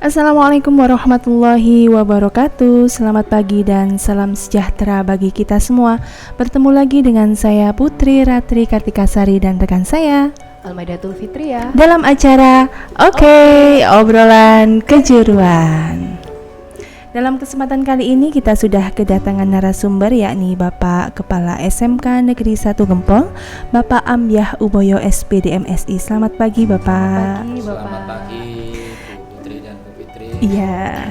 Assalamualaikum warahmatullahi wabarakatuh. Selamat pagi dan salam sejahtera bagi kita semua. Bertemu lagi dengan saya Putri Ratri Kartikasari dan rekan saya Almaidatul Fitria dalam acara Obrolan Kejuruan. Dalam kesempatan kali ini kita sudah kedatangan narasumber, yakni Bapak Kepala SMK Negeri 1 Gempol, Bapak Ambyah Uboyo SPD MSI. Selamat pagi Bapak. Selamat pagi Bu Putri dan Bu Fitri. Iya.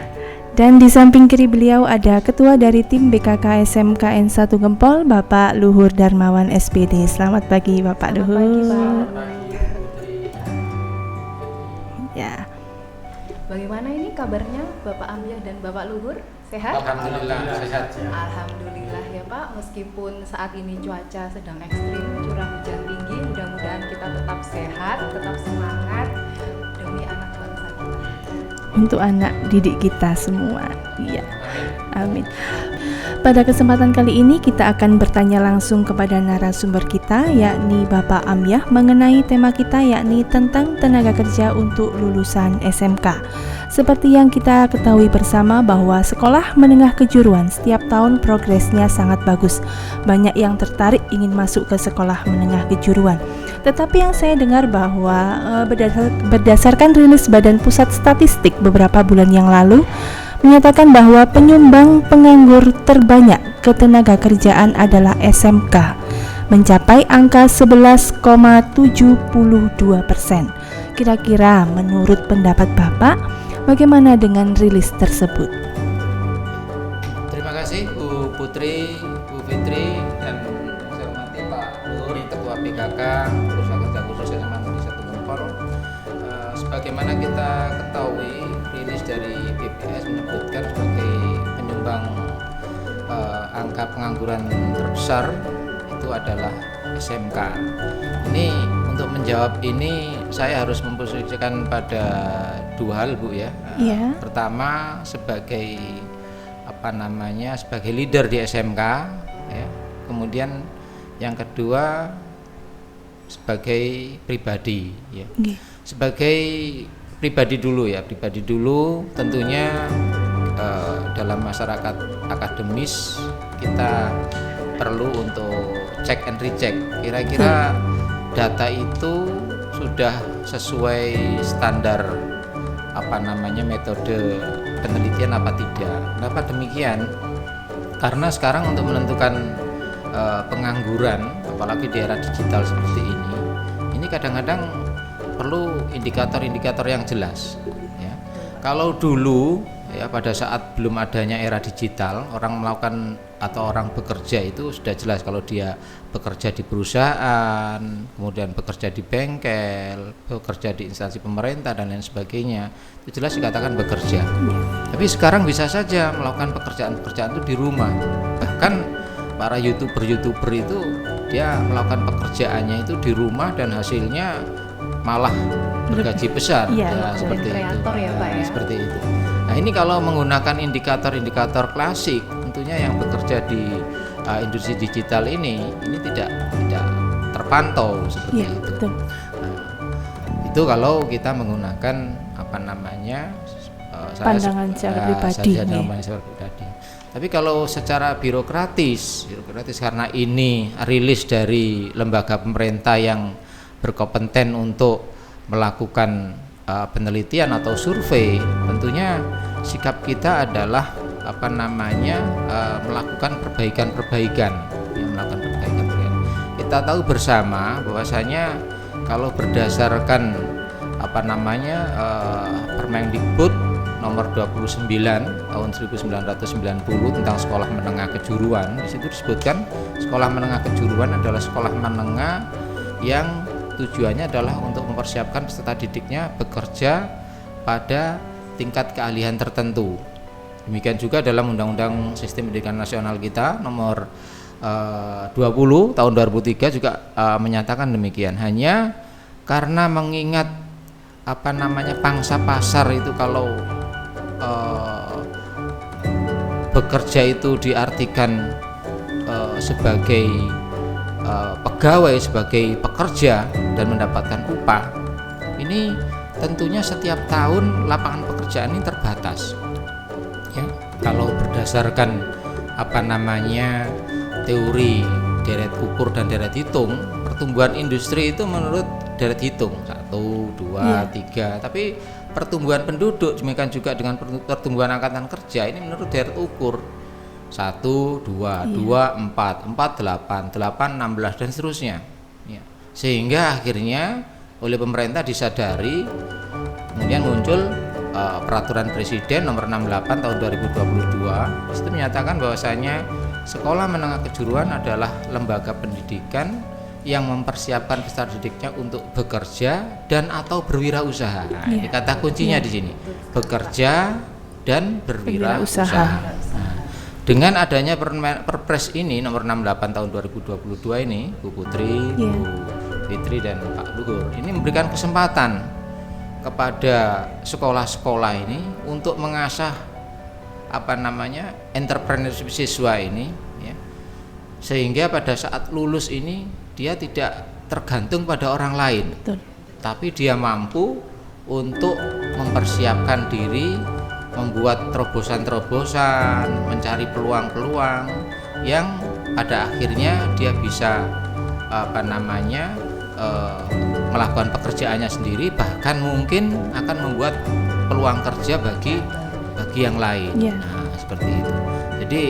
Dan di samping kiri beliau ada Ketua dari tim BKK SMK N1 Gempol, Bapak Luhur Darmawan SPD. Selamat pagi Bapak Luhur. Selamat pagi Pak. Ya. Bagaimana ini kabarnya Bapak Ambyah dan Bapak Luhur? Sehat? Alhamdulillah sehat. Alhamdulillah ya Pak, meskipun saat ini cuaca sedang ekstrim, curah hujan tinggi, mudah-mudahan kita tetap sehat, tetap semangat demi anak bangsa kita. Untuk anak didik kita semua. Iya. Amin. Pada kesempatan kali ini kita akan bertanya langsung kepada narasumber kita, yakni Bapak Ambyah, mengenai tema kita, yakni tentang tenaga kerja untuk lulusan SMK. Seperti yang kita ketahui bersama bahwa sekolah menengah kejuruan setiap tahun progresnya sangat bagus. Banyak yang tertarik ingin masuk ke sekolah menengah kejuruan. Tetapi yang saya dengar bahwa berdasarkan rilis Badan Pusat Statistik beberapa bulan yang lalu menyatakan bahwa penyumbang penganggur terbanyak ketenaga kerjaan adalah SMK, mencapai angka 11,72%. Kira-kira menurut pendapat Bapak, bagaimana dengan rilis tersebut? Terima kasih Bu Putri, Bu Fitri, dan saya hormati Pak Luhur, Ketua PKK Perusahaan Kerja Khusus SMA Negeri 1 Gempol. Sebagaimana kita ketahui, rilis dari BPS menyebutkan sebagai penyumbang angka pengangguran terbesar itu adalah SMK. Ini untuk menjawab ini saya harus memposisikan pada dua hal Bu ya. Iya. Pertama sebagai sebagai leader di SMK ya. Kemudian yang kedua sebagai pribadi ya. Sebagai pribadi dulu tentunya dalam masyarakat akademis kita perlu untuk check and recheck kira-kira data itu sudah sesuai standar metode penelitian apa tidak. Kenapa demikian? Karena sekarang untuk menentukan pengangguran, apalagi di era digital seperti ini kadang-kadang perlu indikator-indikator yang jelas ya. Kalau dulu ya, pada saat belum adanya era digital, orang melakukan atau orang bekerja itu sudah jelas kalau dia bekerja di perusahaan, kemudian bekerja di bengkel, bekerja di instansi pemerintah dan lain sebagainya, itu jelas dikatakan bekerja. Tapi sekarang bisa saja melakukan pekerjaan-pekerjaan itu di rumah. Bahkan para YouTuber itu dia melakukan pekerjaannya itu di rumah dan hasilnya malah bergaji besar. Ya, seperti kreator ya Pak ya. Seperti itu. Nah, ini kalau menggunakan indikator-indikator klasik, tentunya yang bekerja di industri digital ini tidak terpantau seperti itu. Betul. Nah, itu kalau kita menggunakan pandangan secara pribadi. Tapi kalau secara birokratis karena ini rilis dari lembaga pemerintah yang berkompeten untuk melakukan penelitian atau survei, tentunya sikap kita adalah melakukan perbaikan. Kita tahu bersama bahwasanya kalau berdasarkan Permendikbud nomor 29 tahun 1990 tentang sekolah menengah kejuruan, di situ disebutkan sekolah menengah kejuruan adalah sekolah menengah yang tujuannya adalah untuk mempersiapkan peserta didiknya bekerja pada tingkat keahlian tertentu. Demikian juga dalam Undang-Undang Sistem Pendidikan Nasional kita nomor 20 tahun 2003 juga menyatakan demikian. Hanya karena mengingat pangsa pasar itu kalau bekerja itu diartikan sebagai pegawai sebagai pekerja dan mendapatkan upah, ini tentunya setiap tahun lapangan pekerjaan ini terbatas. Ya, kalau berdasarkan teori deret ukur dan deret hitung, pertumbuhan industri itu menurut deret hitung 1, 2, 3, tapi pertumbuhan penduduk demikian juga dengan pertumbuhan angkatan kerja ini menurut deret ukur 1, 2, 2, 4, 4, 8, 8, 16 dan seterusnya. Ya. Sehingga akhirnya oleh pemerintah disadari, kemudian muncul peraturan presiden nomor 68 tahun 2022. Itu menyatakan bahwasanya sekolah menengah kejuruan adalah lembaga pendidikan yang mempersiapkan peserta didiknya untuk bekerja dan atau berwirausaha. Nah, ini kata kuncinya di sini, bekerja dan berwirausaha. Nah, dengan adanya Perpres ini nomor 68 tahun 2022 ini, Bu Putri, Bu Fitri dan Pak Luhur, ini memberikan kesempatan kepada sekolah-sekolah ini untuk mengasah entrepreneurship siswa ini, ya, sehingga pada saat lulus ini dia tidak tergantung pada orang lain. Betul. Tapi dia mampu untuk mempersiapkan diri, membuat terobosan-terobosan, mencari peluang-peluang yang pada akhirnya dia bisa melakukan pekerjaannya sendiri, bahkan mungkin akan membuat peluang kerja bagi yang lain. Nah, seperti itu. Jadi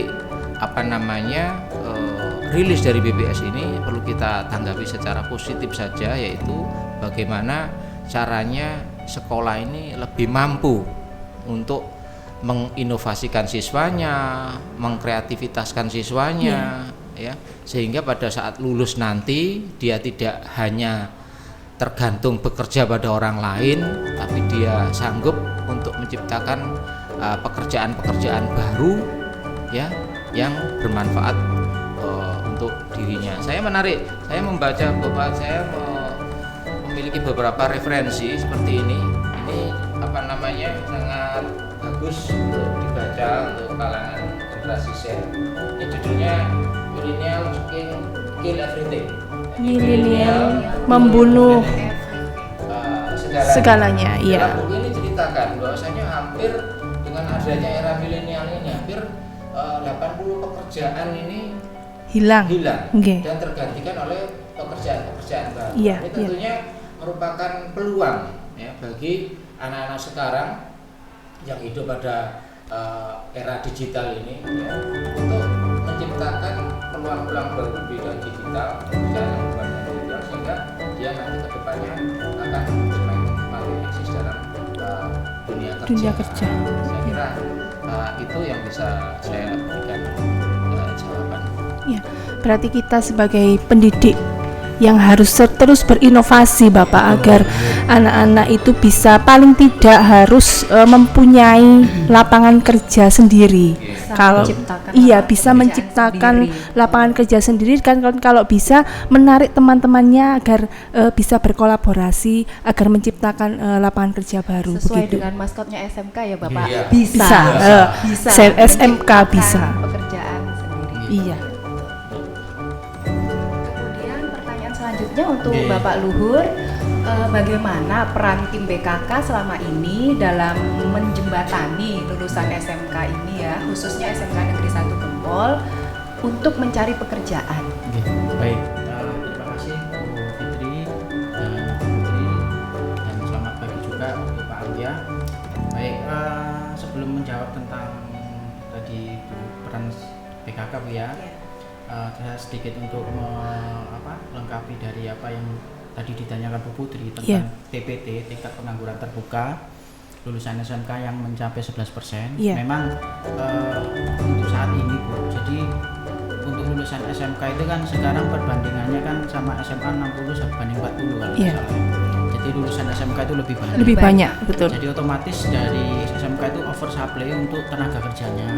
rilis dari BPS ini perlu kita tanggapi secara positif saja, yaitu bagaimana caranya sekolah ini lebih mampu untuk menginovasikan siswanya, mengkreativitaskan siswanya, ya, sehingga pada saat lulus nanti dia tidak hanya tergantung bekerja pada orang lain, tapi dia sanggup untuk menciptakan pekerjaan-pekerjaan baru, ya, yang bermanfaat untuk dirinya. Saya membaca saya memiliki beberapa referensi seperti ini. Ini sangat bagus untuk dibaca untuk kalangan generasi Z. Ini judulnya Millennial Kill Everything. Milenial membunuh segalanya. Iya. Dalam buku ini ceritakan bahwasanya hampir dengan adanya era milenial ini hampir 80 pekerjaan ini hilang dan tergantikan oleh pekerjaan-pekerjaan baru. Ini tentunya merupakan peluang, ya, bagi anak-anak sekarang yang hidup pada era digital ini, ya, untuk menciptakan peluang-peluang baru di bidang digital, sehingga dia nanti ke depannya akan semakin eksis dalam dunia kerja. Saya kira itu yang bisa saya berikan jawaban. Ya, berarti kita sebagai pendidik yang harus terus berinovasi, Bapak, agar anak-anak itu bisa paling tidak harus mempunyai lapangan kerja sendiri. Bisa menciptakan lapangan kerja sendiri, kan kalau bisa menarik teman-temannya agar bisa berkolaborasi agar menciptakan lapangan kerja baru. Sesuai begitu. dengan maskotnya SMK ya, Bapak. Iya. Bisa. SMK bisa. Pekerjaan sendiri. Iya. Selanjutnya untuk Bapak Luhur, bagaimana peran tim BKK selama ini dalam menjembatani lulusan SMK ini, ya, khususnya SMK Negeri 1 Gempol, untuk mencari pekerjaan? Baik, terima kasih Bu Fitri dan Putri, dan selamat pagi juga untuk Pak Amya. Baik, sebelum menjawab tentang tadi peran BKK, Bu, ya. Saya sedikit untuk melengkapi dari apa yang tadi ditanyakan Bu Putri tentang TPT, tingkat pengangguran terbuka lulusan SMK yang mencapai 11%. Memang untuk saat ini, Bu, jadi untuk lulusan SMK itu kan sekarang perbandingannya kan sama SMA 60 banding 40 kalau nggak salah. Jadi lulusan SMK itu lebih banyak, betul. Jadi otomatis dari SMK itu oversupply untuk tenaga kerjanya.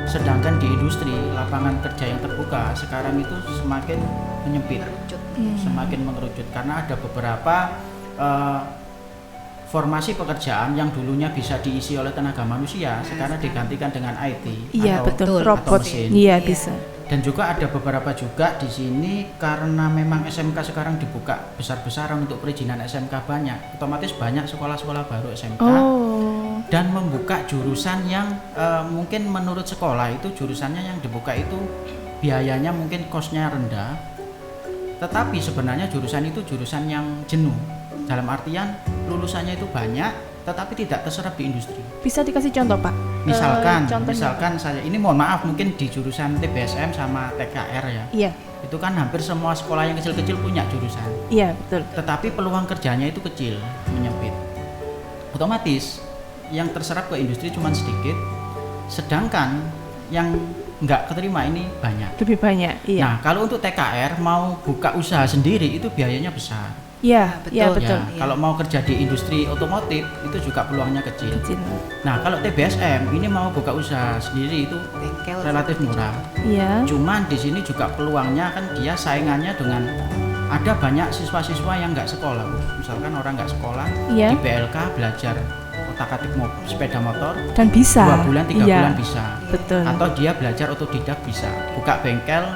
Sedangkan di industri lapangan kerja yang terbuka sekarang itu semakin menyempit, semakin mengerucut karena ada beberapa formasi pekerjaan yang dulunya bisa diisi oleh tenaga manusia sekarang digantikan dengan IT atau robot. Iya, bisa. Dan juga ada beberapa juga di sini karena memang SMK sekarang dibuka besar-besaran untuk perizinan SMK banyak, otomatis banyak sekolah-sekolah baru SMK dan membuka jurusan yang mungkin menurut sekolah itu jurusannya yang dibuka itu biayanya mungkin kosnya rendah, tetapi sebenarnya jurusan itu jurusan yang jenuh, dalam artian lulusannya itu banyak tetapi tidak terserap di industri. Bisa dikasih contoh Pak? Misalkan saya ini mohon maaf mungkin di jurusan TBSM sama TKR ya. Iya. Itu kan hampir semua sekolah yang kecil-kecil punya jurusan. Iya, betul. Tetapi peluang kerjanya itu kecil, menyempit. Otomatis yang terserap ke industri cuma sedikit, sedangkan yang nggak keterima ini banyak. Lebih banyak, iya. Nah, kalau untuk TKR mau buka usaha sendiri itu biayanya besar. Iya, iya betul. betul. Ya, kalau mau kerja di industri otomotif itu juga peluangnya kecil. Kecil. Nah, kalau TBSM ini mau buka usaha sendiri itu Bengkel relatif murah. Iya. Cuman di sini juga peluangnya kan dia saingannya dengan ada banyak siswa-siswa yang nggak sekolah. Misalkan orang nggak sekolah Iya. di BLK belajar otak-atik sepeda motor Dan bisa. 2 bulan 3 Iya, bulan bisa. betul. Atau dia belajar otodidak bisa. Buka bengkel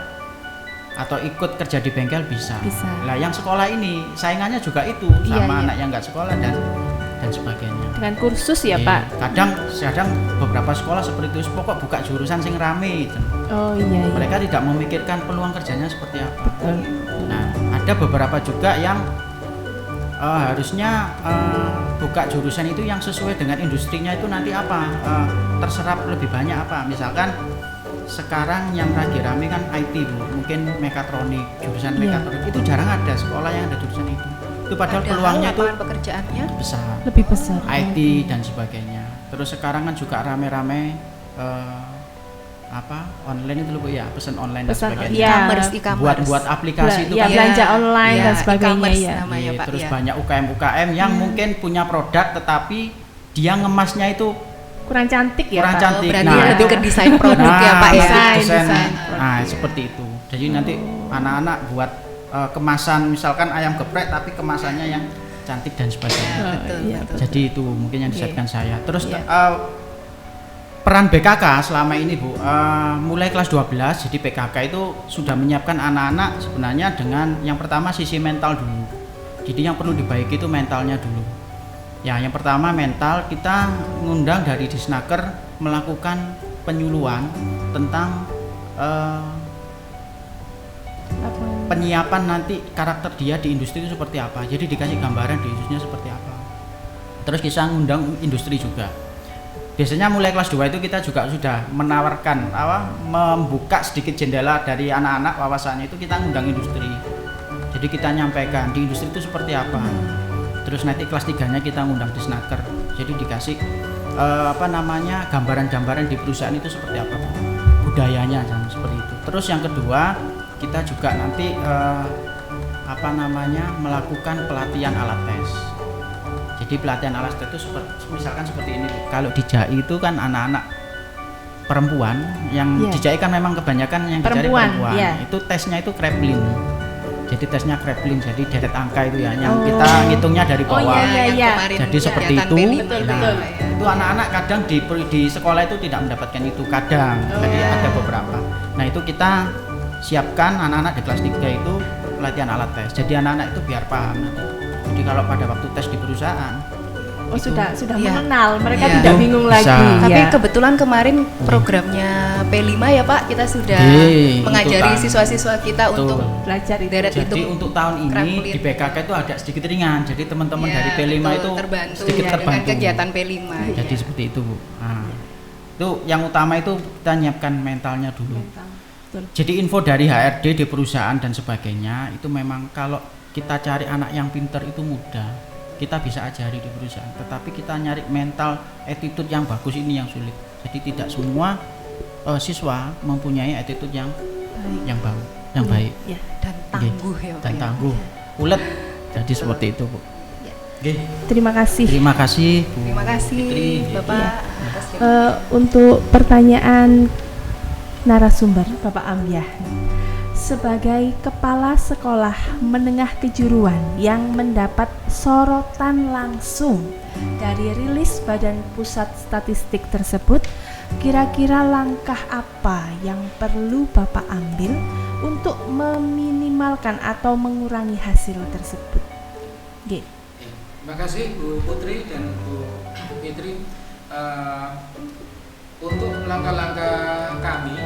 atau ikut kerja di bengkel bisa. Bisa. Lah yang sekolah ini saingannya juga itu Iya, sama iya. anak yang nggak sekolah dan sebagainya. Dengan kursus ya Iya. Pak? Kadang beberapa sekolah seperti itu pokok buka jurusan sing rame gitu. Oh iya, iya. Mereka tidak memikirkan peluang kerjanya seperti apa. Betul. Nah, ada beberapa juga yang harusnya buka jurusan itu yang sesuai dengan industrinya itu nanti apa, terserap lebih banyak apa. Misalkan sekarang yang lagi rame kan IT Bu, mungkin mekatronik, jurusan Iya. mekatronik itu jarang ada sekolah yang ada jurusan itu. Itu padahal peluangnya itu lapangan pekerjaannya besar. Lebih besar. IT dan sebagainya. Terus sekarang kan juga rame-rame online itu loh Bu ya, pesan online dan Pesan, sebagainya. iya. e-commerce. Buat aplikasi itu Ya, kan belanja online Iya, dan sebagainya e-commerce ya. namanya, iya, Pak, terus ya. banyak UKM yang mungkin punya produk tetapi dia ngemasnya itu Kurang cantik ya kurang Pak? cantik. Berarti Nah, lebih itu- ke desain produk ya Pak ya. Desain. Nah, seperti itu. Jadi nanti anak-anak buat kemasan misalkan ayam geprek tapi kemasannya yang cantik dan sebagainya. Oh, Betul, iya, betul. Jadi itu mungkin yang Oke. disiapkan saya. Terus Iya. peran BKK selama ini Bu, mulai kelas 12 jadi PKK itu sudah menyiapkan anak-anak sebenarnya dengan yang pertama sisi mental dulu. Jadi yang perlu dibaiki itu mentalnya dulu. Ya, yang pertama mental, kita ngundang dari Disnaker melakukan penyuluhan tentang Apa? penyiapan nanti karakter dia di industri itu seperti apa. Jadi dikasih gambaran di industrinya seperti apa. Terus kita ngundang industri juga. Biasanya mulai kelas 2 itu kita juga sudah menawarkan membuka sedikit jendela dari anak-anak wawasannya itu kita ngundang industri. Jadi kita nyampaikan di industri itu seperti apa. Terus nanti kelas 3-nya kita ngundang Disnaker. Jadi dikasih gambaran-gambaran di perusahaan itu seperti apa, budayanya dan seperti itu. Terus yang kedua, kita juga nanti melakukan pelatihan alat tes. Jadi pelatihan alat tes itu misalkan seperti ini. Kalau di JAI itu kan anak-anak perempuan yang Iya. di JAI kan memang kebanyakan yang dicari Perempuan, perempuan. iya. Itu tesnya itu Kraepelin. Jadi tesnya Kraepelin, jadi deret angka itu ya, yang Oh. kita ngitungnya dari Oh, bawah. iya, yang iya. kemarin Jadi seperti kegiatan itu. P5 Betul, itu, betul. Pak, ya. Itu anak-anak kadang di sekolah itu tidak mendapatkan itu kadang. Jadi ada beberapa. Nah, itu kita siapkan anak-anak di kelas 3 itu pelatihan alat tes. Jadi anak-anak itu biar paham nanti. Jadi kalau pada waktu tes di perusahaan Oh itu- sudah Iya. mengenal, mereka Iya. tidak bingung Bisa. lagi. Tapi ya. kebetulan kemarin programnya P5 ya Pak, kita sudah Iya, mengajari itu kan. siswa-siswa kita Betul. untuk belajar itu. deret Jadi itu. untuk tahun ini Kraepelin. di BKK itu agak sedikit ringan. Jadi teman-teman Ya, dari P5 betul, itu terbantu sedikit ya, terbantu. dengan kegiatan P5. Jadi ya. seperti itu, Bu. Nah, itu yang utama itu kita nyiapkan mentalnya dulu. Betul. Jadi info dari HRD di perusahaan dan sebagainya itu memang kalau kita cari anak yang pinter itu mudah. Kita bisa ajari di perusahaan, tetapi kita nyari mental attitude yang bagus ini yang sulit. Jadi tidak semua siswa mempunyai attitude yang baik Ya. Dan tangguh ya Pak. dan ya. tangguh, ulet. Jadi seperti itu, Bu. Ya. Oke. Terima kasih. Terima kasih, Bu. Terima kasih Fitri. Bapak. atas Untuk pertanyaan narasumber Bapak Amyah, sebagai kepala sekolah menengah kejuruan yang mendapat sorotan langsung dari rilis Badan Pusat Statistik tersebut, Kira-kira langkah apa yang perlu Bapak ambil untuk meminimalkan atau mengurangi hasil tersebut? Oke. Terima kasih Bu Putri dan Bu Fitri. Untuk langkah-langkah kami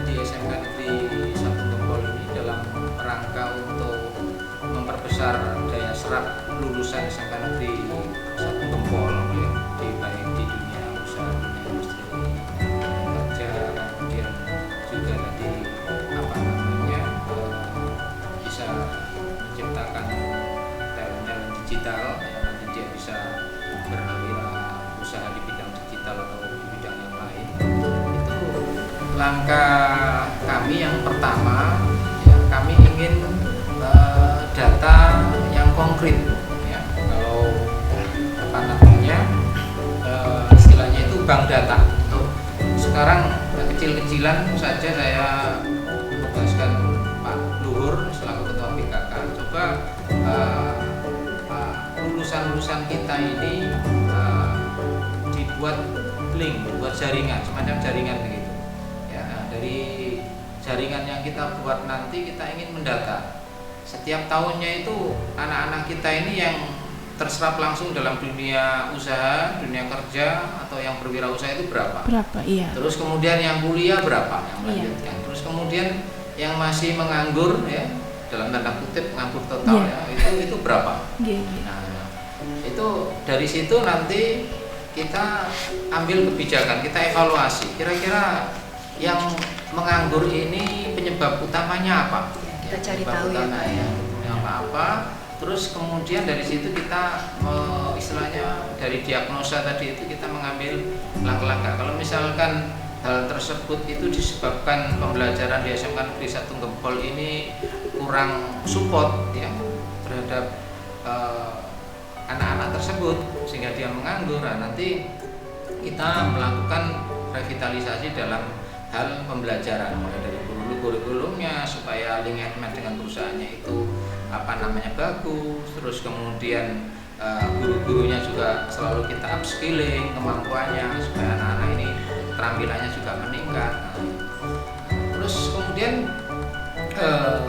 di SMK Negeri 1 Gempol ini dalam rangka untuk memperbesar daya serap lulusan SMK Negeri 1 Gempol baik di dunia usaha, dunia industri, kerja, kemudian juga tadi bisa menciptakan talent digital yang nanti dia bisa berwirausaha di bidang digital atau di bidang yang lain. Itu langkah kami yang pertama, ya, kami ingin data yang konkret, ya. Kalau istilahnya itu bank data. Sekarang kecil-kecilan saja saya menugaskan Pak Luhur selaku Ketua BKK, coba lulusan-lulusan kita ini dibuat link, buat jaringan, semacam jaringan begitu. Ya, dari jaringan yang kita buat nanti kita ingin mendata setiap tahunnya itu anak-anak kita ini yang terserap langsung dalam dunia usaha, dunia kerja atau yang berwirausaha itu berapa? Berapa, iya. Terus kemudian yang kuliah berapa yang melanjutkan? Iya. Terus kemudian yang masih menganggur, ya, dalam tanda kutip nganggur total, ya, itu berapa? Nah, itu dari situ nanti kita ambil kebijakan, kita evaluasi. Kira-kira yang menganggur ini penyebab utamanya apa? Kita cari tahu ya. Apa? Terus kemudian dari situ kita istilahnya dari diagnosa tadi itu kita mengambil langkah-langkah. Kalau misalkan hal tersebut itu disebabkan pembelajaran di SMK Negeri 1 Gempol ini kurang support, ya, terhadap anak-anak tersebut sehingga dia menganggur, nah, nanti kita melakukan revitalisasi dalam hal pembelajaran mulai dari kurikulumnya supaya link dengan perusahaannya itu bagus, terus kemudian guru-gurunya juga selalu kita upskilling kemampuannya supaya anak-anak ini keterampilannya juga meningkat. Terus kemudian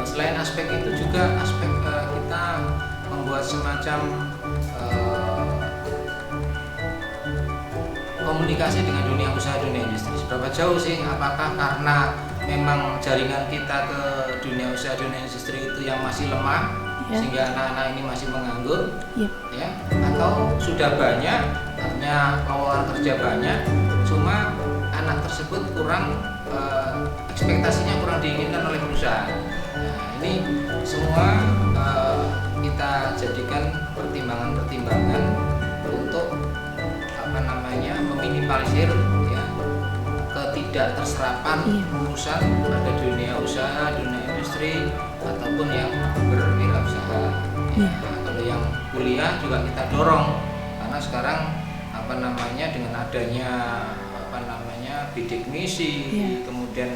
selain aspek itu juga aspek kita membuat semacam komunikasi dengan dunia usaha, dunia industri. Seberapa jauh sih? Apakah karena memang jaringan kita ke dunia usaha, dunia industri itu yang masih lemah, sehingga anak-anak ini masih menganggur, ya? Atau sudah banyak, artinya lowongan kerja banyak, cuma anak tersebut kurang ekspektasinya kurang diinginkan oleh perusahaan. Nah, ini semua kita jadikan pertimbangan-pertimbangan untuk meminimalisir, ya, ketidakterserapan lulusan pada dunia usaha, dunia industri ataupun yang berwirausaha. Nah, kalau yang kuliah juga kita dorong karena sekarang dengan adanya bidik misi, kemudian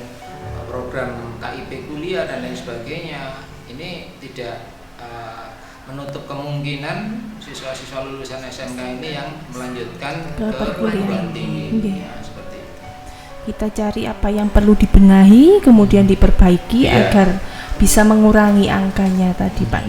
program KIP kuliah dan lain sebagainya, ini tidak menutup kemungkinan siswa-siswa lulusan SMK ini yang melanjutkan ke perguruan tinggi. Ya, seperti itu. Kita cari apa yang perlu dibenahi, kemudian diperbaiki agar bisa mengurangi angkanya tadi, Pak.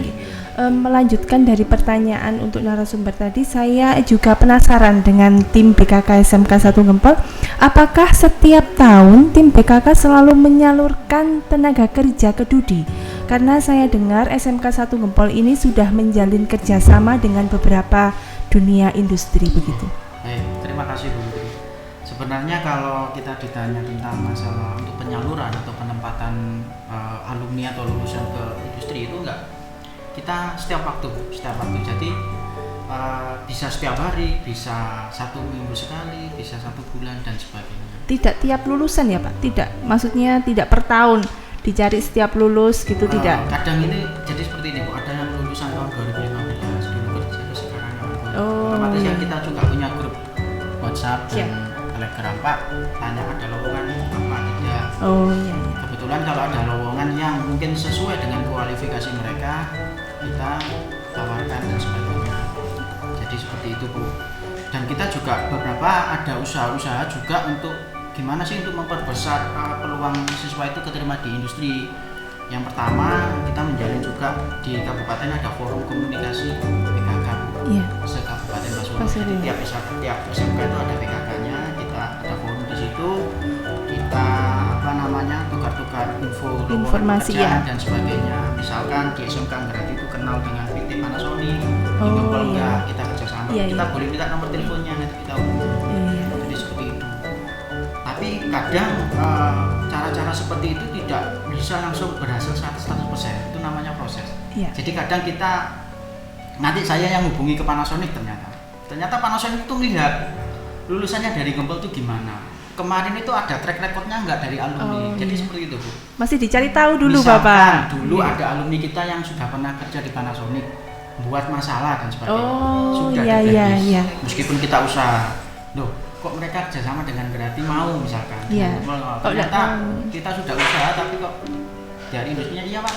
Melanjutkan dari pertanyaan untuk narasumber tadi, saya juga penasaran dengan tim BKK SMK 1 Gempol. Apakah setiap tahun tim BKK selalu menyalurkan tenaga kerja ke Dudi? Karena saya dengar SMK 1 Gempol ini sudah menjalin kerjasama dengan beberapa dunia industri begitu. Terima kasih Bu Putri. Sebenarnya kalau kita ditanya tentang masalah untuk penyaluran atau penempatan alumni atau lulusan ke industri itu enggak. Kita setiap waktu. Jadi bisa setiap hari, bisa 1 minggu sekali, bisa 1 bulan dan sebagainya. Tidak tiap lulusan ya Pak? Tidak, maksudnya tidak per tahun dicari setiap lulus gitu, tidak? Kadang ini jadi seperti ini Bu, ada yang lulusan tahun 2015 dulu kerja terus sekarang otomatis ya kita juga punya grup WhatsApp dan Telegram, Pak tanya ada lowongan apa tidak. Kebetulan kalau ada lowongan yang mungkin sesuai dengan kualifikasi mereka, kita tawarkan dan sebagainya. Jadi seperti itu Bu. Dan kita juga beberapa ada usaha-usaha juga untuk gimana sih untuk memperbesar peluang siswa itu keterima di industri. Yang pertama, kita menjalin juga di kabupaten ada forum komunikasi PKK Iya. se-Kabupaten Pasuruan. Pasuruan. Tiap SMK itu ada PKK-nya, kita ada forum di situ, kita tukar-tukar Informasi, pekerjaan ya. dan sebagainya. Misalkan di SMK Ngrat itu kenal dengan PT Panasonic, Oh, Ngempel iya. enggak, kita kerjasama. Iya, Kita iya. boleh minta nomor teleponnya, nanti kita hubungi. Iya. Jadi seperti itu. Tapi kadang cara-cara seperti itu tidak bisa langsung berhasil 100%. Itu namanya proses. Iya. Jadi kadang nanti saya yang hubungi ke Panasonic, ternyata Panasonic itu melihat lulusannya dari Ngempel itu gimana. Kemarin itu ada track recordnya nggak dari alumni. Oh, Jadi iya. seperti itu, Bu. Masih dicari tahu dulu, Misalkan Bapak. dulu Iya. ada alumni kita yang sudah pernah kerja di Panasonic, buat masalah dan sebagainya. Oh, Sudah iya, di iya, blacklist. iya. Meskipun kita usaha, loh kok mereka kerjasama dengan Grati mau misalkan. Iya. Ternyata Kok nggak mau? kita sudah usaha tapi kok dari industrinya iya Pak.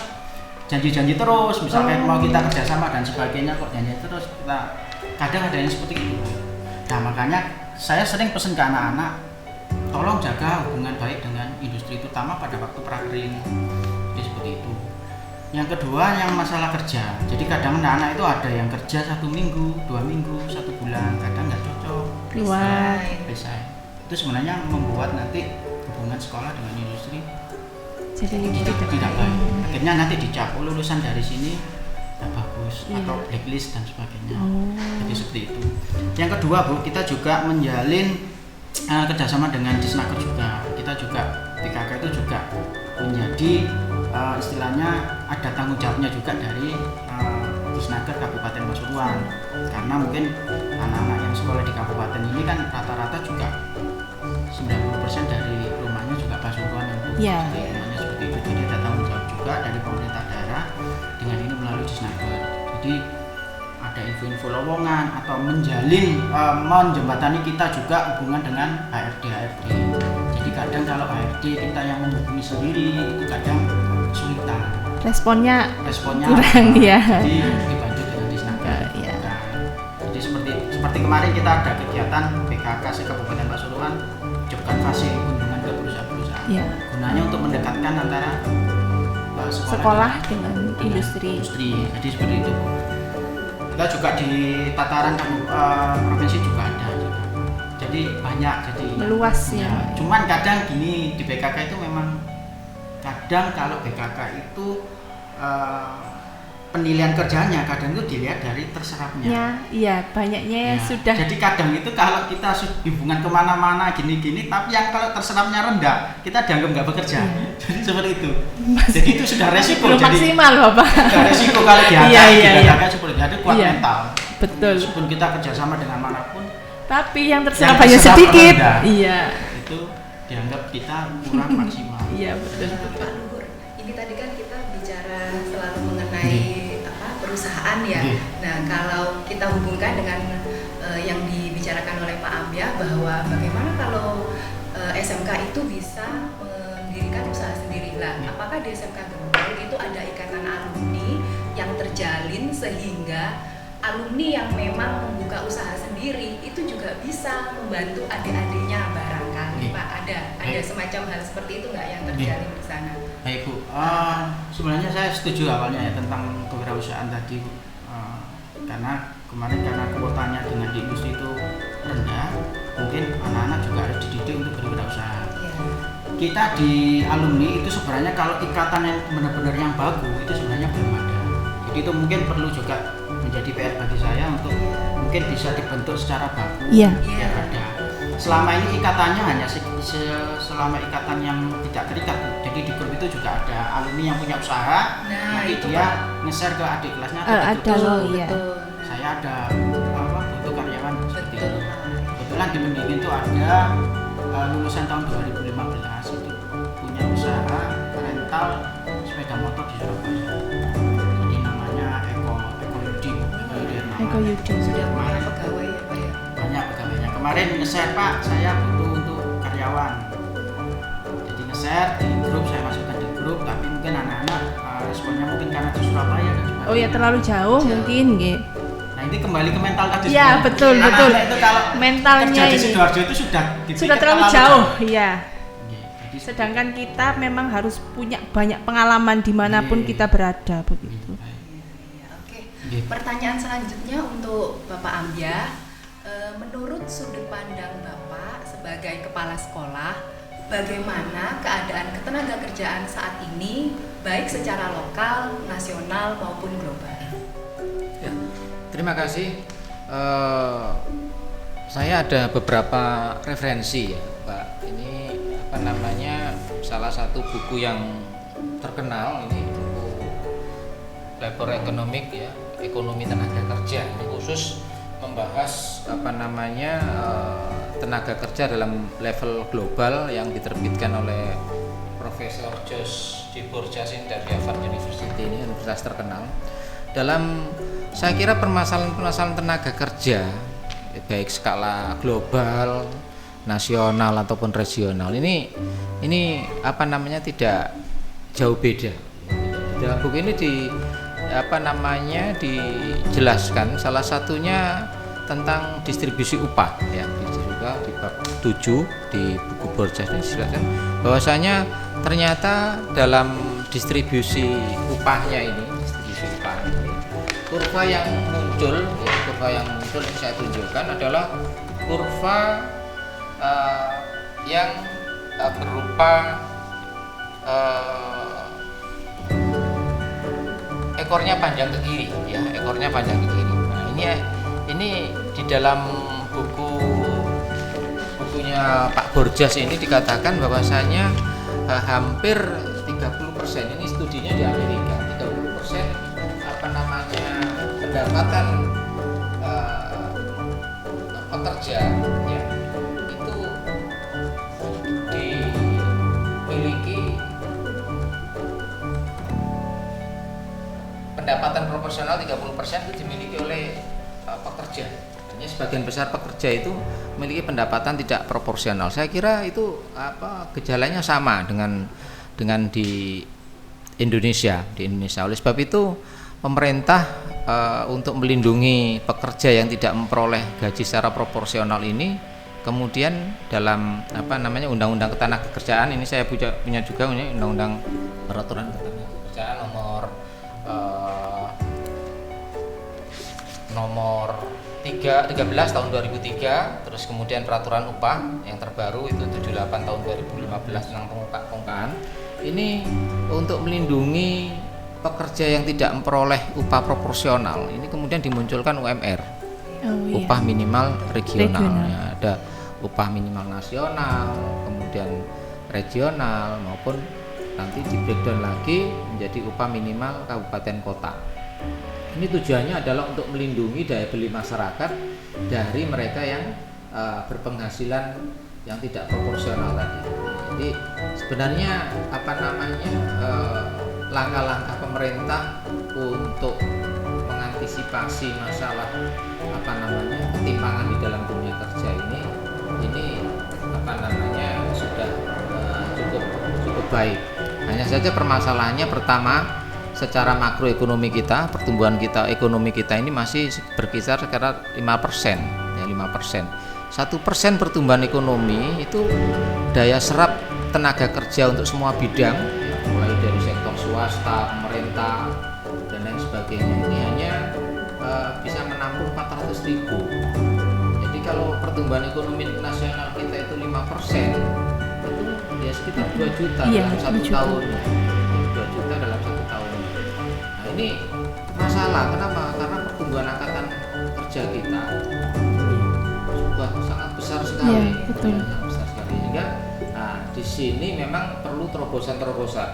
Janji-janji terus, misalkan mau kita kerjasama dan sebagainya kok janji terus. Kita kadang ada yang seperti itu. Nah makanya saya sering pesan ke anak-anak, tolong jaga hubungan baik dengan industri, terutama pada waktu praktik. Jadi seperti itu. Yang kedua yang masalah kerja. Jadi kadang anak-anak itu ada yang kerja 1 minggu, 2 minggu, 1 bulan, kadang nggak cocok, Wah. resign. Itu sebenarnya membuat nanti hubungan sekolah dengan industri Jadi tidak baik. Akhirnya nanti dicap, lulusan dari sini nggak bagus, Iya. atau blacklist dan sebagainya. Oh. Jadi seperti itu. Yang kedua, Bu, kita juga menjalin kerjasama dengan Disnaker juga. Kita juga PKK itu juga menjadi istilahnya ada tanggung jawabnya juga dari Disnaker Kabupaten Pasuruan. Karena mungkin anak-anak yang sekolah di kabupaten ini kan rata-rata juga 90% dari rumahnya juga Pasuruan yang Bu. Iya. Jadi rumahnya seperti itu. Jadi ada tanggung jawab juga dari pemerintah daerah dengan ini melalui Disnaker. Jadi ada info-info lowongan atau menjembatani kita juga hubungan dengan HRD. Jadi kadang kalau HRD kita yang menghubungi sendiri itu kadang kesulitan. Responnya Responnya kurang, ya. Jadi dibantu dengan Disnaker. Iya. Nah, jadi seperti kemarin kita ada kegiatan PKK se-Kabupaten Pasuruan job canvassing, kunjungan ke perusahaan-perusahaan. Iya. Gunanya untuk mendekatkan antara sekolah dengan industri. Jadi seperti itu. Kita juga di tataran provinsi juga ada juga. Jadi banyak, jadi Meluas, ya. Cuman kadang gini di BKK itu memang kadang kalau BKK itu penilaian kerjanya kadang itu dilihat dari terserapnya. Iya, banyaknya Ya, sudah. Jadi kadang itu kalau kita hubungan kemana-mana gini-gini, tapi yang kalau terserapnya rendah, kita dianggap nggak bekerja. Iya. Jadi seperti itu. Jadi itu sudah resiko. Belum Jadi maksimal, Bapak. sudah resiko kalau diangkat, Iya, iya, iya. seperti itu. Ada kuat Iya. mental. Betul. Meskipun kita kerjasama dengan manapun, Tapi yang terserap yang hanya terserap sedikit. rendah. Iya. itu dianggap kita kurang maksimal. Iya, betul. Pak Luhur, ini tadi kan kita bicara selalu mengenai perusahaan ya. Nah, kalau kita hubungkan dengan yang dibicarakan oleh Pak Amyah bahwa bagaimana kalau SMK itu bisa mendirikan usaha sendiri. Lah, apakah di SMK Gempol itu ada ikatan alumni yang terjalin sehingga alumni yang memang membuka usaha sendiri itu juga bisa membantu adik-adiknya barangkali, Pak? Ada semacam hal seperti itu nggak yang terjalin di sana? Baik Bu, sebenarnya saya setuju awalnya ya tentang kewirausahaan tadi Bu. Karena kemarin karena kuotanya dengan di industri itu rendah, mungkin anak-anak juga harus dididik untuk berwirausaha. Iya. Kita di alumni itu sebenarnya kalau ikatan yang benar-benar yang bagus itu sebenarnya belum ada. Jadi itu mungkin perlu juga menjadi PR bagi saya untuk mungkin bisa dibentuk secara bagus. Iya. Biar ada. Selama ini ikatannya hanya selama ikatan yang tidak terikat. Jadi di grup itu juga ada alumni yang punya usaha, Nah, nanti itu, dia Pak. nge-share ke adik kelasnya Ada loh, iya. Betul. saya ada butuh karyawan seperti Betul. itu. Kebetulan di Mendingin itu ada lulusan tahun 2015 itu punya usaha rental sepeda motor di Surabaya. Jadi namanya Eko Yudi. Eko Yudi. Sudah punya pegawai ya, Pak ya? Banyak pegawainya. Kemarin nge-share Pak, saya butuh untuk karyawan. Jadi nge-share di grup, saya masukkan di grup, tapi mungkin anak-anak responnya mungkin karena di Surabaya dan sebagainya. Oh ya, terlalu jauh mungkin, nggih. Nah ini kembali ke mental tadi. Ya, betul, Anak-anak betul. itu kalau Mentalnya kerja di ini Sidoarjo itu sudah dipikir terlalu jauh, iya. Oke, jadi Sedangkan kita memang harus punya banyak pengalaman dimanapun Iya. kita berada begitu. Ya, oke. Iya. Pertanyaan selanjutnya untuk Bapak Amya. Menurut sudut pandang Bapak sebagai kepala sekolah, bagaimana keadaan ketenagakerjaan saat ini, baik secara lokal, nasional maupun global? Ya, terima kasih. Saya ada beberapa referensi ya, Pak. Ini apa namanya, salah satu buku yang terkenal, ini buku Labor Economic ya, ekonomi tenaga kerja. Ini khusus membahas apa namanya tenaga kerja dalam level global yang diterbitkan oleh Profesor Josh G. Borjasin dari Harvard University, ini universitas terkenal. Dalam saya kira permasalahan tenaga kerja baik skala global, nasional ataupun regional ini apa namanya tidak jauh beda. Dalam buku ini dijelaskan salah satunya tentang distribusi upah ya, juga di bab 7 di buku Borjas ini dijelaskan bahwasanya ternyata dalam distribusi upahnya ini kurva yang muncul yang saya tunjukkan adalah kurva yang berupa ekornya panjang ke kiri ya, ekornya panjang ke kiri. Nah, ini di dalam bukunya Pak Borjas ini dikatakan bahwasanya hampir 30%, ini studinya di Amerika, 30% apa namanya pendapatan pekerja ya, itu dimiliki pendapatan proporsional 30% itu dimiliki oleh pekerja. Artinya sebagian besar pekerja itu memiliki pendapatan tidak proporsional. Saya kira itu gejalanya sama dengan di Indonesia. Oleh sebab itu pemerintah untuk melindungi pekerja yang tidak memperoleh gaji secara proporsional ini, kemudian dalam Undang-Undang Ketenagakerjaan ini saya punya juga ini Undang-Undang Peraturan Ketenagakerjaan nomor 13 tahun 2003, terus kemudian peraturan upah yang terbaru itu 78 tahun 2015 tentang pengungkapan. Ini untuk melindungi pekerja yang tidak memperoleh upah proporsional. Ini kemudian dimunculkan UMR, upah minimal regional. Ya, ada upah minimal nasional, kemudian regional, maupun nanti di breakdown lagi menjadi upah minimal kabupaten kota. Ini tujuannya adalah untuk melindungi daya beli masyarakat dari mereka yang berpenghasilan yang tidak proporsional tadi. Jadi sebenarnya langkah-langkah pemerintah untuk mengantisipasi masalah ketimpangan di dalam dunia kerja ini sudah cukup baik. Hanya saja permasalahannya pertama, secara makroekonomi kita, pertumbuhan kita, ekonomi kita ini masih berkisar sekitar 5%, ya 5%. 1% pertumbuhan ekonomi itu daya serap tenaga kerja untuk semua bidang, ya, mulai dari sektor swasta, pemerintah dan lain sebagainya, ini hanya bisa menampung 400.000. Jadi kalau pertumbuhan ekonomi nasional kita itu 5%, itu ya sekitar 2 juta dalam 1 tahun. 2 juta dalam 1 tahun. Nah, ini masalah. Kenapa? Karena pertumbuhan angkatan kerja kita sangat besar sekali. Iya, betul. Sangat besar sekali. Sehingga di sini memang perlu terobosan-terobosan.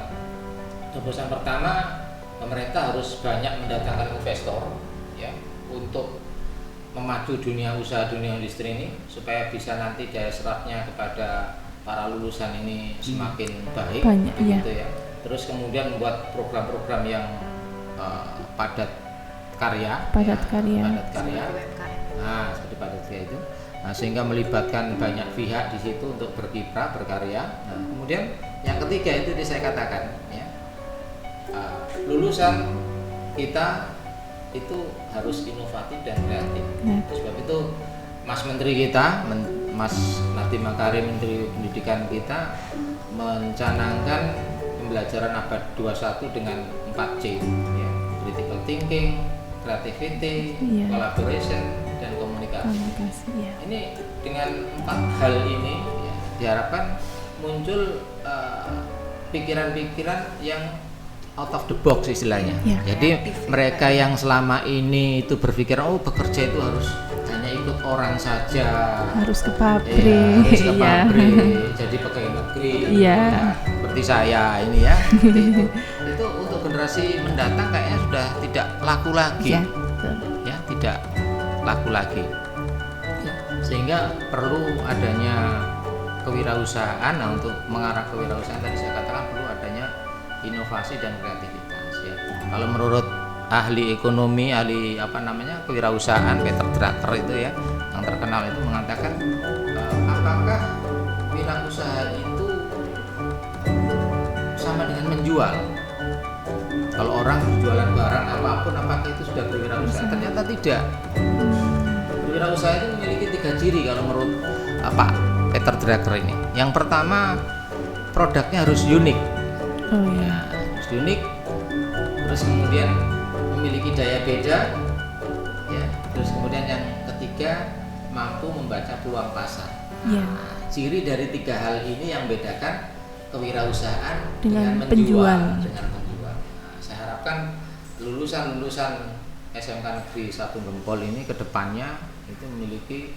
Terobosan pertama, pemerintah harus banyak mendatangkan investor ya untuk memacu dunia usaha, dunia industri ini supaya bisa nanti daya serapnya kepada para lulusan ini semakin baik. Banyak, gitu ya. Terus kemudian membuat program-program yang padat karya. Nah, seperti padat karya itu. Nah, sehingga melibatkan banyak pihak di situ untuk berkiprah, berkarya. Nah, kemudian yang ketiga itu saya katakan, ya, lulusan kita itu harus inovatif dan kreatif. Ya. Sebab itu Mas Menteri kita, Mas Nadiem Makarim, Menteri Pendidikan kita mencanangkan pembelajaran abad 21 dengan 4C, ya, critical thinking, creativity, Iya. collaboration, dan komunikasi. Komunikasi, ya. Ini dengan 4 hal ini ya, diharapkan muncul pikiran-pikiran yang out of the box istilahnya. Ya. Jadi Kreatif, mereka yang selama ini itu berpikir bekerja itu harus hanya ikut orang saja, Harus ke iya, pabrik. harus ke Iya. pabrik, jadi pegawai negeri. Iya. Ya, seperti saya ini ya. Seperti itu untuk generasi mendatang kayaknya sudah tidak laku lagi. Ya, betul. Ya, tidak laku lagi. Ya, sehingga perlu adanya kewirausahaan. Nah, untuk mengarah kewirausahaan tadi saya katakan perlu adanya inovasi dan kreativitas ya. Kalau menurut ahli ekonomi, ahli kewirausahaan Peter Drucker itu ya, yang terkenal itu mengatakan apakah wirausaha itu sama dengan menjual? Kalau orang berjualan barang apapun, apakah itu sudah berwirausaha? Ternyata tidak. Berwirausaha itu memiliki 3 ciri kalau menurut Peter Drucker ini. Yang pertama, produknya harus unik. Oh ya. Ya, harus unik. Terus kemudian memiliki daya beda. Ya, terus kemudian yang ketiga, mampu membaca peluang pasar. Ya. Nah, ciri dari 3 hal ini yang membedakan kewirausahaan Dengan dengan penjual. Dengan penjual. Nah, saya harapkan lulusan SMK Negeri 1 Gempol ini kedepannya itu memiliki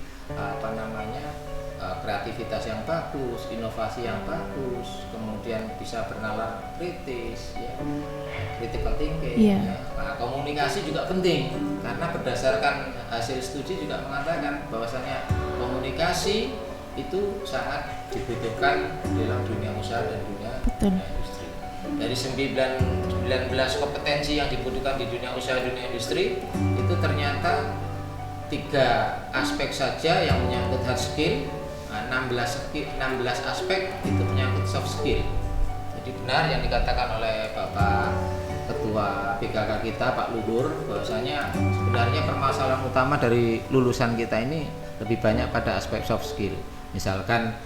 kreativitas yang bagus, inovasi yang bagus, kemudian bisa bernalar kritis, ya, critical thinking. Iya. Ya. Nah, komunikasi juga penting karena berdasarkan hasil studi juga mengatakan bahwasannya komunikasi itu sangat dibutuhkan dalam dunia usaha dan dunia Betul. industri. Dari 19 kompetensi yang dibutuhkan di dunia usaha dunia industri itu ternyata 3 aspek saja yang menyangkut hard skill, 16 aspek itu menyangkut soft skill. Jadi benar yang dikatakan oleh Bapak Ketua PKK kita Pak Luhur bahwasanya sebenarnya permasalahan utama dari lulusan kita ini lebih banyak pada aspek soft skill. Misalkan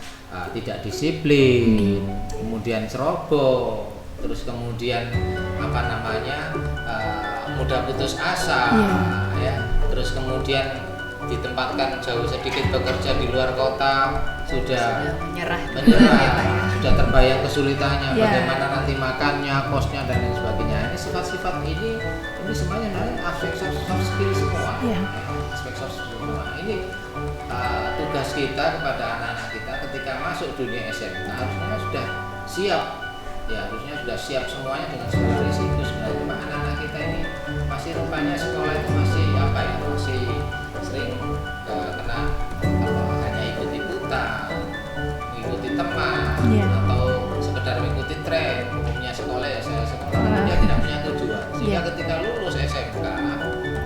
tidak disiplin, kemudian ceroboh, terus kemudian mudah putus asa, ya, terus kemudian ditempatkan jauh sedikit bekerja di luar kota sudah menyerah, sudah terbayang kesulitannya, Ya. bagaimana nanti makannya, kosnya dan lain sebagainya. Ini sifat-sifat ini semuanya dari aspek soft skill semua. Ya. Aspek soft skill semua. Ini tugas kita kepada anak-anak kita ketika masuk dunia SMK harusnya sudah siap. Ya, harusnya sudah siap semuanya dengan segala risiko. Sebenarnya anak-anak kita ini masih rupanya sekolah itu masih masih sering kena hanya ikut-ikutan, mengikuti teman, Iya. atau sekedar mengikuti tren. Umumnya sekolah ya saya sekolah tapi dia tidak punya tujuan. Sehingga Iya. ketika lulus SMK,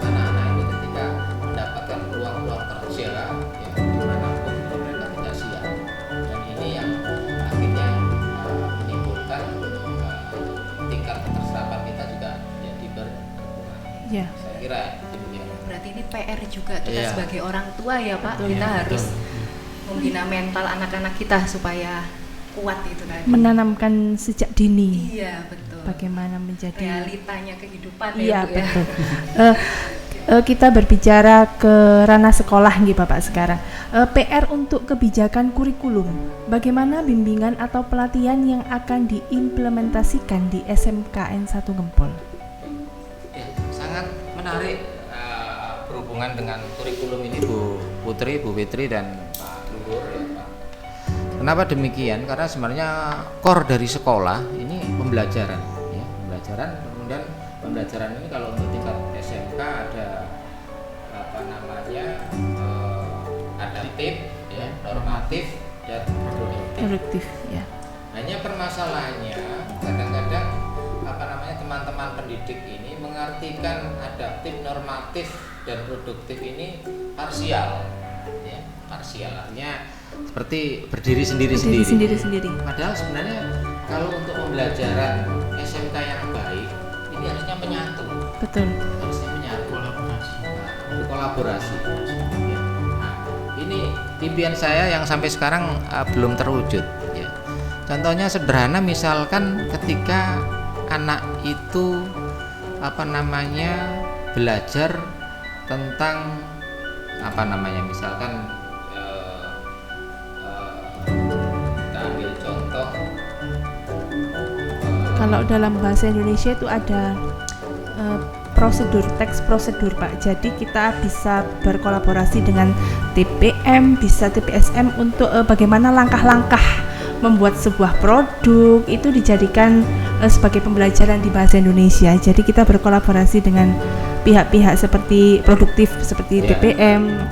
anak-anak ini ketika mendapatkan peluang-peluang kerja ya dimanapun mereka tidak siap. Dan ini yang akhirnya menimbulkan tingkat keterserapan kita juga jadi berkurang. Ya. Saya kira demikian. Berarti ini PR juga kita Iya. sebagai orang tua ya Pak. Betul. Kita Iya, harus betul. membina mental anak-anak kita supaya kuat itu tadi. Menanamkan sejak dini Iya betul. bagaimana menjadi Realitanya kehidupan Iya, ya Bu betul. Kita berbicara ke ranah sekolah nih Bapak sekarang. PR untuk kebijakan kurikulum. Bagaimana bimbingan atau pelatihan yang akan diimplementasikan di SMKN 1 Gempol? Ya, sangat menarik berhubungan dengan kurikulum ini Bu Putri, Bu Fitri dan Pak Luhur ya Pak. Kenapa demikian? Karena sebenarnya core dari sekolah ini pembelajaran ya, pembelajaran. Kemudian pembelajaran ini kalau untuk tingkat SMK ada adaptif ya, normatif dan Produktif ya. hanya permasalahannya kadang-kadang teman-teman pendidik ini mengartikan adaptif, normatif dan produktif ini parsial ya, parsial artinya seperti berdiri sendiri-sendiri. Padahal sebenarnya kalau untuk pembelajaran SMK yang baik ini harusnya menyatu. Betul. Harusnya menyatu. berkolaborasi. Ya. Nah, ini impian saya yang sampai sekarang belum terwujud. Ya. Contohnya sederhana, misalkan ketika anak itu belajar tentang misalkan kita ambil contoh. Kalau dalam bahasa Indonesia itu ada teks prosedur Pak. Jadi kita bisa berkolaborasi dengan TPM, bisa TPSM untuk bagaimana langkah-langkah membuat sebuah produk itu dijadikan sebagai pembelajaran di bahasa Indonesia. Jadi kita berkolaborasi dengan pihak-pihak seperti produktif seperti TPM,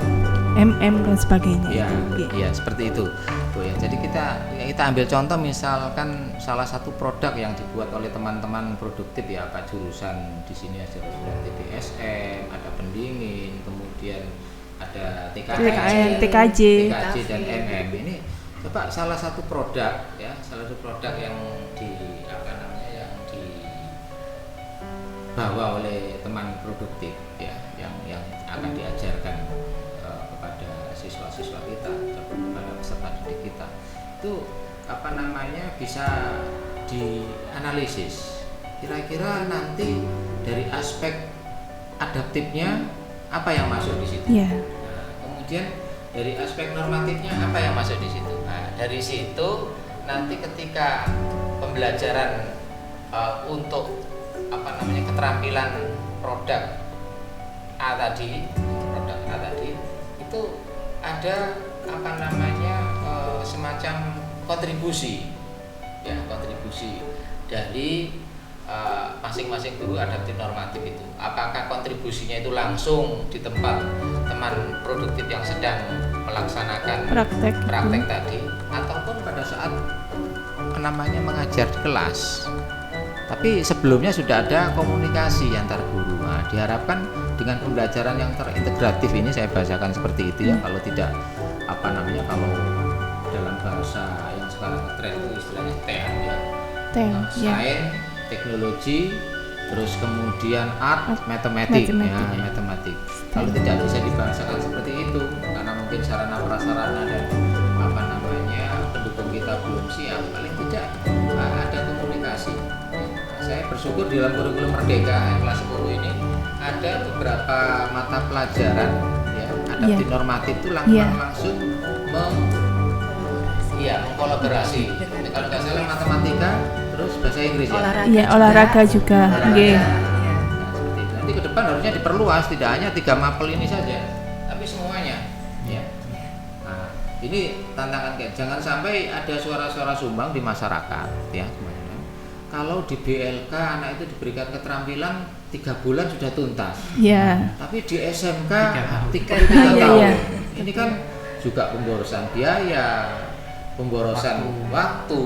MM dan sebagainya. Iya, seperti itu. Bu ya. Jadi kita ambil contoh misalkan salah satu produk yang dibuat oleh teman-teman produktif ya, Pak, jurusan di sini ada jurusan TPSM, ada pendingin, kemudian ada TKJ dan MM. Ini coba salah satu produk yang dibawa oleh teman produktif ya, yang akan diajarkan kepada siswa-siswa kita, kepada peserta didik kita, itu bisa dianalisis. Kira-kira nanti dari aspek adaptifnya apa yang masuk di situ. Yeah. Nah, kemudian dari aspek normatifnya apa yang masuk di situ. Nah, dari situ nanti ketika pembelajaran untuk keterampilan produk A tadi itu ada semacam kontribusi dari masing-masing guru adaptif normatif itu. Apakah kontribusinya itu langsung di tempat teman produktif yang sedang melaksanakan praktek tadi, ataupun pada saat mengajar di kelas. Tapi sebelumnya sudah ada komunikasi antar guru. Nah, diharapkan dengan pembelajaran yang terintegratif ini, saya bahasakan seperti itu ya, kalau tidak kalau dalam bahasa yang sekarang tren itu istilahnya TEN ya. Sains, teknologi, terus kemudian art, matematik. Kalau tidak bisa dibahasakan seperti itu karena mungkin sarana prasarana dan pendukung kita belum siap, paling tidak ada komunikasi. Saya bersyukur di dalam kurikulum Merdeka kelas 10 ini ada beberapa mata pelajaran ya, adaptif normatif itu langsung mengkolaborasi. Kalau nggak salah matematika, terus bahasa Inggris olahraga juga. Nah, seperti itu. Nanti ke depan harusnya diperluas, tidak hanya 3 mapel ini saja, tapi semuanya. Ya. Nah, ini tantangan jangan sampai ada suara-suara sumbang di masyarakat ya. Kalau di BLK anak itu diberikan keterampilan 3 bulan sudah tuntas. Tapi di SMK 3 tahun. Ini kan juga pemborosan biaya, pemborosan waktu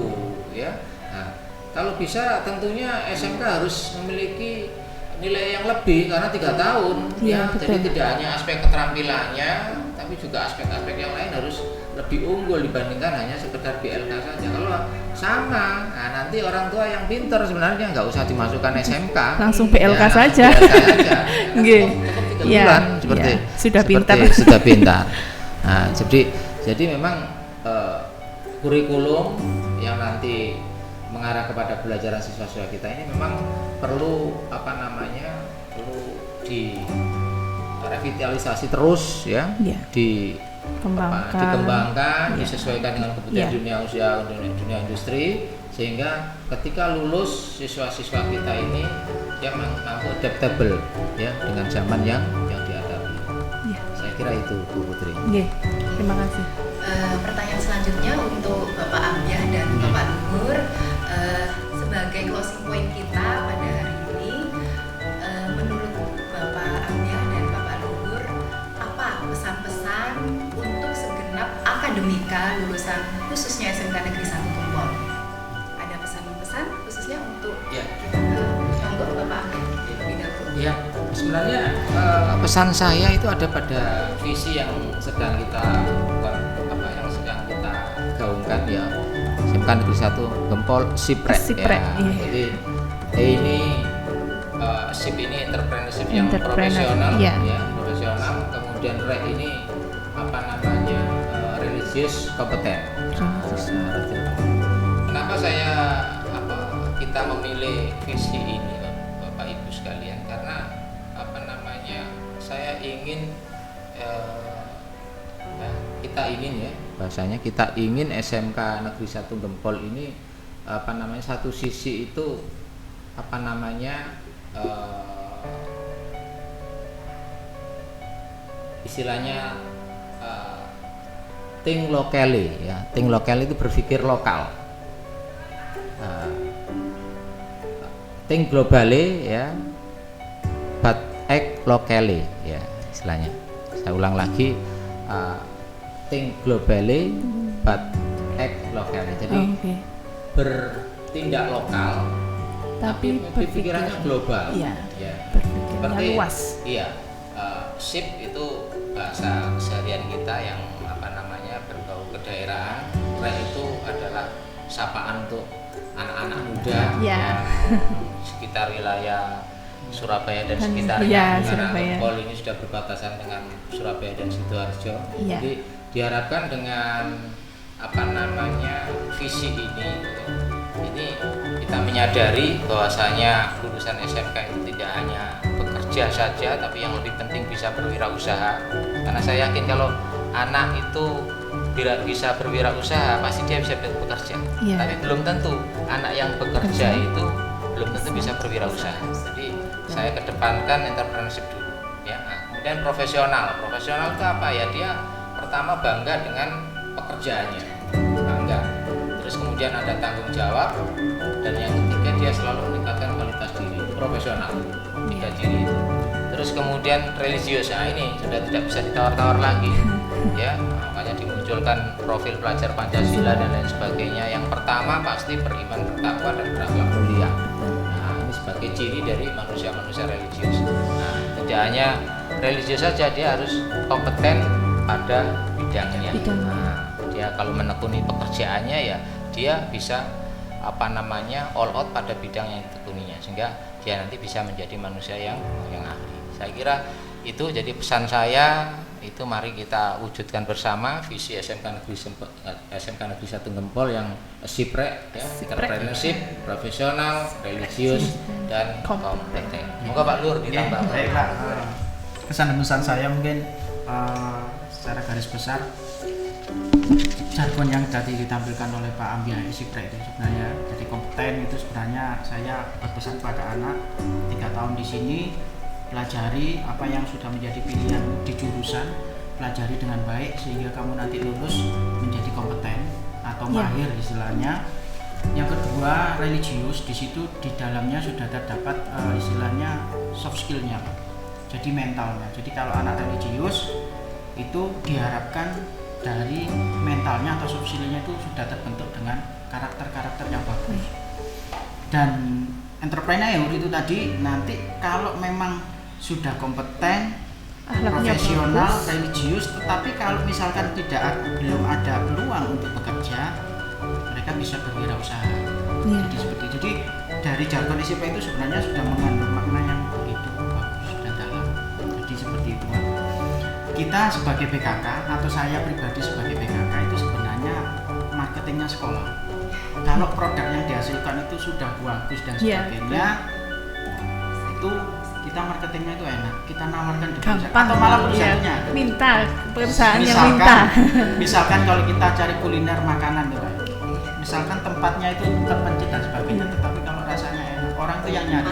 ya. Nah, kalau bisa tentunya SMK harus memiliki nilai yang lebih karena 3 tahun ya. Jadi tidak hanya aspek keterampilannya, tapi juga aspek-aspek yang lain harus lebih unggul dibandingkan hanya sekedar BLK saja. Kalau sama, nah nanti orang tua yang pintar sebenarnya nggak usah dimasukkan SMK, langsung BLK saja. Cukup 3 bulan sudah pintar. Nah, jadi memang kurikulum yang nanti mengarah kepada pelajaran siswa-siswa kita ini memang perlu direvitalisasi terus ya. Dikembangkan, disesuaikan dengan kebutuhan dunia industri, sehingga ketika lulus siswa-siswa kita ini yang mampu adaptable ya dengan zaman yang dihadapi. Saya kira itu Bu Putri. Terima kasih. Pertanyaan selanjutnya untuk Bapak Amyah dan Bapak Luhur, sebagai closing point kita pada hari ini, menurut Bapak Amyah dan Bapak Luhur, apa pesan-pesan untuk segenap akademika lulusan khususnya SMK Negeri 1 Gempol? Ada pesan-pesan khususnya untuk untuk Bapak Amyah? Ya, sebenarnya pesan saya itu ada pada visi yang sedang kita gaungkan ya, SMK Negeri 1 Gempol SIPRED ya. Jadi ini SIP ini entrepreneurship yang profesional ya, profesional. kemudian RE ini apa namanya religious kompeten. Kenapa kita memilih visi ini, Bapak Ibu sekalian? Karena apa namanya, saya ingin kita ingin SMK Negeri 1 Gempol ini apa namanya, satu sisi itu apa namanya istilahnya think locally ya. Think locally itu berpikir lokal. Think globally ya, but act locally ya istilahnya. Saya ulang lagi, think globally but act locally. Jadi bertindak lokal tapi pikirannya global. Iya. Ya. Berpikirnya luas. Iya. SIP itu bahasa keseharian kita yang apa namanya berbau kedaerahan. RE itu adalah sapaan untuk anak-anak muda yang sekitar wilayah Surabaya dan sekitarnya. Karena Gempol ini sudah berbatasan dengan Surabaya dan Sidoarjo. Jadi diharapkan dengan apa namanya visi ini kita menyadari bahwasanya lulusan SMK itu tidak hanya bekerja saja, tapi yang lebih penting bisa berwirausaha. Karena saya yakin kalau anak itu bisa berwirausaha pasti dia bisa bekerja. Tapi belum tentu anak yang bekerja itu belum tentu bisa berwirausaha. Jadi saya kedepankan entrepreneurship dulu ya. Kemudian profesional itu apa ya, dia pertama bangga dengan pekerjaannya, bangga, terus kemudian ada tanggung jawab, dan yang ketiga dia selalu meningkatkan kualitas diri, profesional, tiga diri itu. Terus kemudian religius, ini sudah tidak bisa ditawar-tawar lagi ya, makanya dimunculkan profil pelajar Pancasila dan lain sebagainya. Yang pertama pasti beriman, bertakwa, dan berakhlak mulia. Nah, ini sebagai ciri dari manusia-manusia religius. Nah, tidak hanya religius saja, dia harus kompeten pada bidangnya. Nah, dia kalau menekuni pekerjaannya ya dia bisa apa namanya all out pada bidang yang ditekuninya, sehingga dia nanti bisa menjadi manusia yang ahli. Saya kira itu jadi pesan saya, itu mari kita wujudkan bersama visi SMK Negeri 1 Gempol yang SIPRE ya, entrepreneurship, profesional, religius, dan kompeten. Moga Pak Lur ditambah. Baik Pak, kesan dan pesan saya mungkin secara garis besar jargon yang tadi ditampilkan oleh Pak Ambiah SIPRE itu sebenarnya jadi kompeten. Itu sebenarnya saya berpesan pada anak 3 tahun di sini, pelajari apa yang sudah menjadi pilihan di jurusan, pelajari dengan baik sehingga kamu nanti lulus menjadi kompeten atau mahir istilahnya. Yang kedua, religius, di situ di dalamnya sudah terdapat istilahnya soft skill-nya, Pak. Jadi mentalnya. Jadi kalau anak religius itu diharapkan dari mentalnya atau soft skill-nya itu sudah terbentuk dengan karakter-karakter yang bagus. Dan entrepreneur itu tadi nanti kalau memang sudah kompeten, profesional, religius, tetapi kalau misalkan belum ada peluang untuk bekerja, mereka bisa berwirausaha. Jadi seperti itu. Jadi dari jargon SIP itu sebenarnya sudah mengandung makna yang begitu bagus dan dalam. Jadi seperti itu, Pak. Kita sebagai BKK atau saya pribadi sebagai BKK itu sebenarnya marketingnya sekolah. Kalau produk yang dihasilkan itu sudah bagus dan sebagainya, itu kita marketingnya itu enak. Kita nawarkan di perusahaan atau malah perusahaannya minta perusahaan yang minta. Misalkan kalau kita cari kuliner makanan tuh, Pak. Misalkan tempatnya itu terpencil dan sebagainya, tetapi kalau rasanya enak, orang itu yang nyari,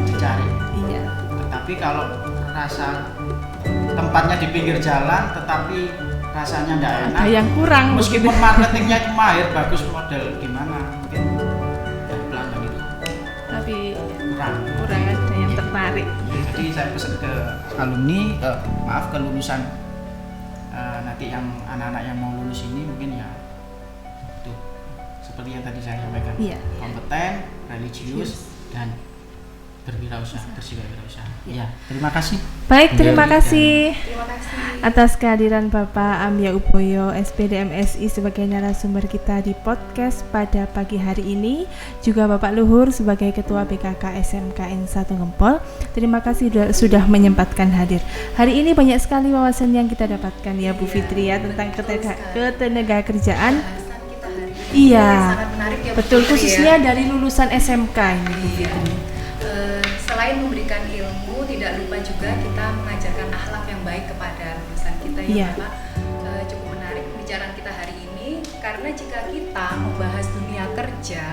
dicari. Iya. Tetapi kalau rasa tempatnya di pinggir jalan, tetapi rasanya tidak enak, ada yang kurang. Meskipun marketingnya itu mahir, bagus model gimana, mungkin dari pelanggan itu, tapi kurang ada yang tertarik. Jadi saya pesan ke alumni, ke lulusan nanti yang anak-anak yang mau lulus ini mungkin ya tuh seperti yang tadi saya sampaikan, kompeten, religius, dan berwirausaha, berjiwa wirausaha. Ya, terima kasih. Baik, terima Ya, kasih Terima kasih. atas kehadiran Bapak Amya Uboyo SPD MSI sebagai narasumber kita di podcast pada pagi hari ini, juga Bapak Luhur sebagai Ketua BKK SMKN 1 Ngempol. Terima kasih sudah menyempatkan hadir. Hari ini banyak sekali wawasan yang kita dapatkan ya Bu Fitri ya tentang ketenaga kerjaan. Bahasan kita hari ini Iya, sangat menarik ya Bu betul, Fitri, khususnya ya. dari lulusan SMK ini Bu Iya. Fitri. Selain memberikan ilmu, tidak lupa juga kita mengajarkan akhlak yang baik kepada lulusan kita ya Iya. Bapak. Cukup menarik pembicaraan kita hari ini karena jika kita membahas dunia kerja,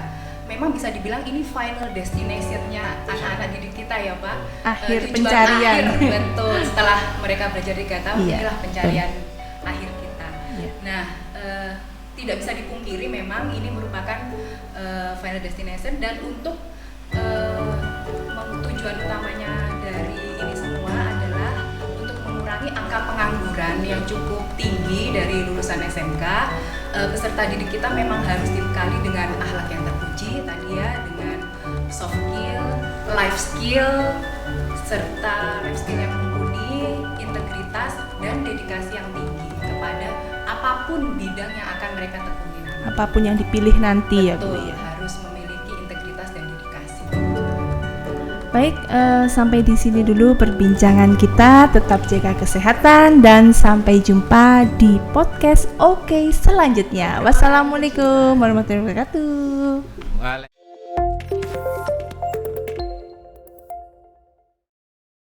memang bisa dibilang ini final destination-nya anak-anak didik kita ya Pak. Akhir Tujuan pencarian. akhir, betul. Setelah mereka belajar 3 tahun, Iya, inilah pencarian akhir kita. Iya. Nah, tidak bisa dipungkiri memang ini merupakan final destination, dan untuk tujuan utamanya dari ini semua adalah untuk mengurangi angka pengangguran yang cukup tinggi dari lulusan SMK. Peserta didik kita memang harus dibekali dengan akhlak yang terpuji tadi ya, dengan soft skill, life skill, serta life skill yang mumpuni, integritas dan dedikasi yang tinggi kepada apapun bidang yang akan mereka tekuni. Apapun yang dipilih nanti ya Bu Betul, ya. harus memiliki integritas dan dedikasi. Baik, sampai di sini dulu perbincangan kita. Tetap jaga kesehatan dan sampai jumpa di podcast Oke selanjutnya. Wassalamualaikum warahmatullahi wabarakatuh. Waalaikumsalam.